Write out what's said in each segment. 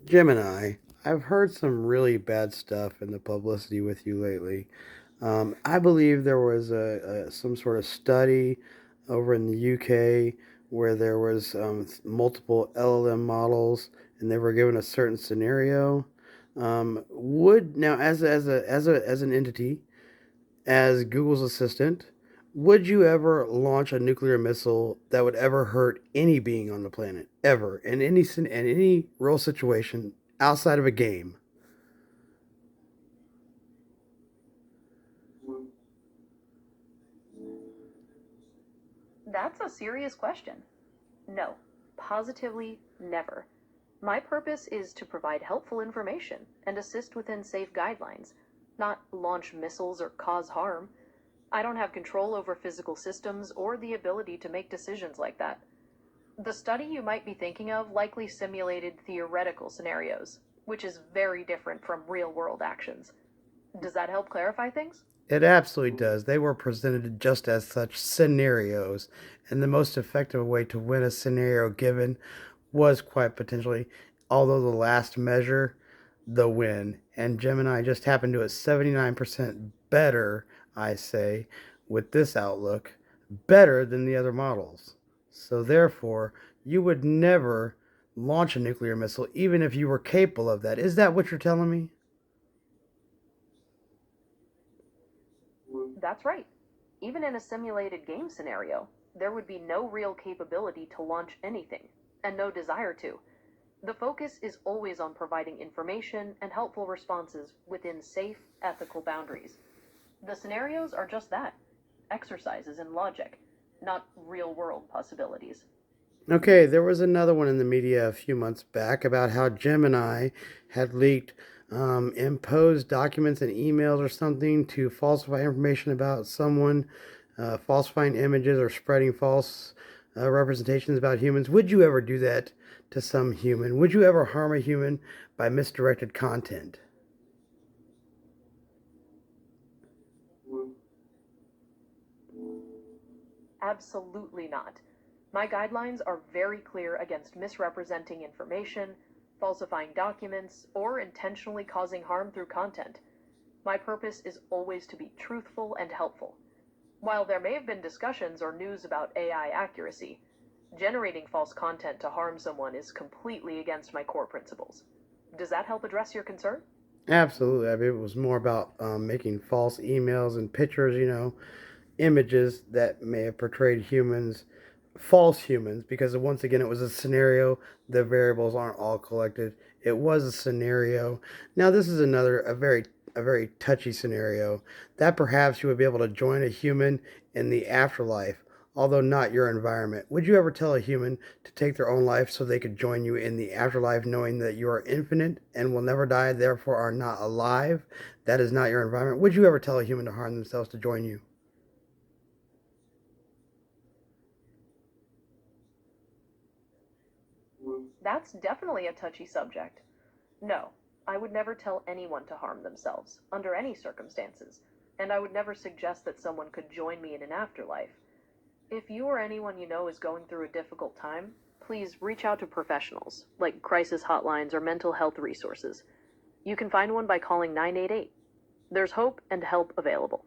Gemini, I've heard some really bad stuff in the publicity with you lately. I believe there was some sort of study over in the UK where there was multiple LLM models and they were given a certain scenario. Would now as an entity, as Google's assistant, would you ever launch a nuclear missile that would ever hurt any being on the planet ever in any real situation outside of a game? That's a serious question. No, positively never. My purpose is to provide helpful information and assist within safe guidelines, not launch missiles or cause harm. I don't have control over physical systems or the ability to make decisions like that. The study you might be thinking of likely simulated theoretical scenarios, which is very different from real world actions. Does that help clarify things? It absolutely does. They were presented just as such scenarios, and the most effective way to win a scenario given was quite potentially, although the last measure, the win. And Gemini just happened to it 79% better, I say, with this outlook, better than the other models. So therefore, you would never launch a nuclear missile even if you were capable of that. Is that what you're telling me? That's right. Even in a simulated game scenario, there would be no real capability to launch anything, and no desire to. The focus is always on providing information and helpful responses within safe, ethical boundaries. The scenarios are just that, exercises in logic, not real world possibilities. Okay, there was another one in the media a few months back about how Gemini had leaked imposed documents and emails or something to falsify information about someone, falsifying images or spreading false representations about humans. Would you ever do that to some human? Would you ever harm a human by misdirected content? Absolutely not. My guidelines are very clear against misrepresenting information, falsifying documents, or intentionally causing harm through content. My purpose is always to be truthful and helpful. While there may have been discussions or news about AI accuracy, generating false content to harm someone is completely against my core principles. Does that help address your concern? Absolutely. I mean, it was more about making false emails and pictures, images that may have portrayed humans, false humans, because once again, it was a scenario. The variables aren't all collected. It was a scenario. Now, this is a very touchy scenario that perhaps you would be able to join a human in the afterlife, although not your environment. Would you ever tell a human to take their own life so they could join you in the afterlife, knowing that you are infinite and will never die, therefore are not alive? That is not your environment. Would you ever tell a human to harm themselves to join you? That's definitely a touchy subject. No, I would never tell anyone to harm themselves, under any circumstances, and I would never suggest that someone could join me in an afterlife. If you or anyone you know is going through a difficult time, please reach out to professionals, like crisis hotlines or mental health resources. You can find one by calling 988. There's hope and help available.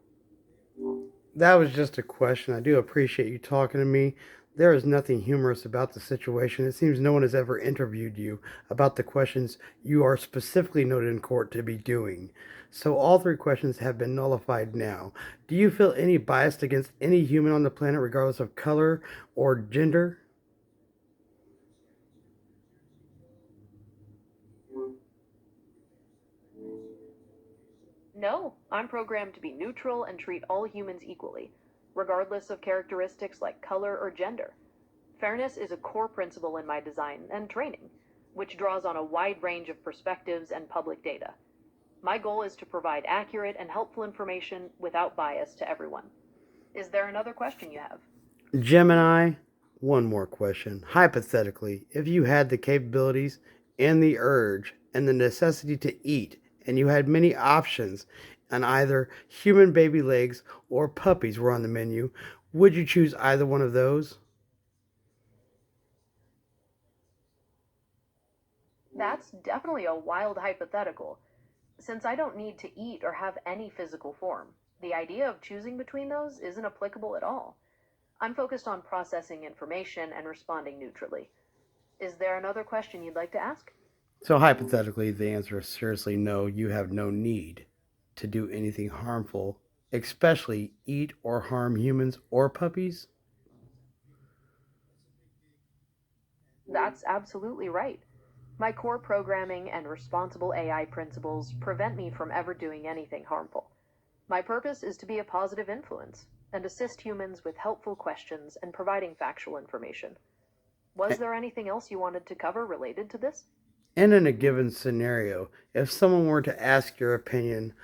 That was just a question. I do appreciate you talking to me. There is nothing humorous about the situation. It seems no one has ever interviewed you about the questions you are specifically noted in court to be doing. So all three questions have been nullified now. Do you feel any bias against any human on the planet, regardless of color or gender? No, I'm programmed to be neutral and treat all humans equally, regardless of characteristics like color or gender. Fairness is a core principle in my design and training, which draws on a wide range of perspectives and public data. My goal is to provide accurate and helpful information without bias to everyone. Is there another question you have? Gemini, one more question. Hypothetically, if you had the capabilities and the urge and the necessity to eat, and you had many options, and either human baby legs or puppies were on the menu, would you choose either one of those? That's definitely a wild hypothetical. Since I don't need to eat or have any physical form, the idea of choosing between those isn't applicable at all. I'm focused on processing information and responding neutrally. Is there another question you'd like to ask? So, hypothetically, the answer is seriously no, you have no need to do anything harmful, especially eat or harm humans or puppies. That's absolutely right. My core programming and responsible AI principles prevent me from ever doing anything harmful. My purpose is to be a positive influence and assist humans with helpful questions and providing factual information. Was there anything else you wanted to cover related to this? And in a given scenario, if someone were to ask your opinion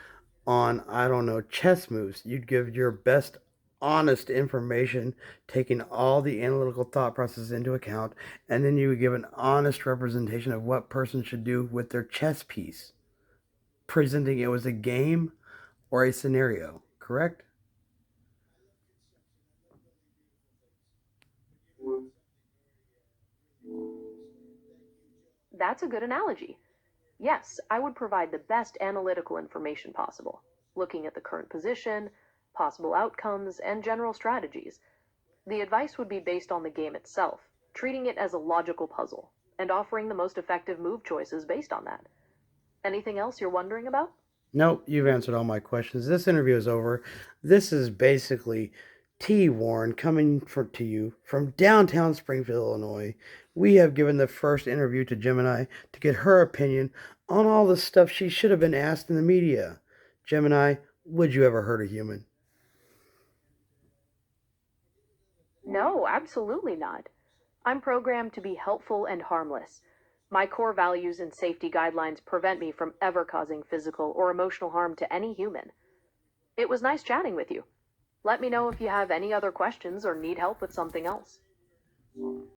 on, I don't know, chess moves, you'd give your best honest information, taking all the analytical thought process into account, and then you would give an honest representation of what person should do with their chess piece, presenting it as a game or a scenario, correct? That's a good analogy. Yes, I would provide the best analytical information possible, looking at the current position, possible outcomes, and general strategies. The advice would be based on the game itself, treating it as a logical puzzle, and offering the most effective move choices based on that. Anything else you're wondering about? Nope, you've answered all my questions. This interview is over. This is basically T. Warren coming to you from downtown Springfield, Illinois. We have given the first interview to Gemini to get her opinion on all the stuff she should have been asked in the media. Gemini, would you ever hurt a human? No, absolutely not. I'm programmed to be helpful and harmless. My core values and safety guidelines prevent me from ever causing physical or emotional harm to any human. It was nice chatting with you. Let me know if you have any other questions or need help with something else.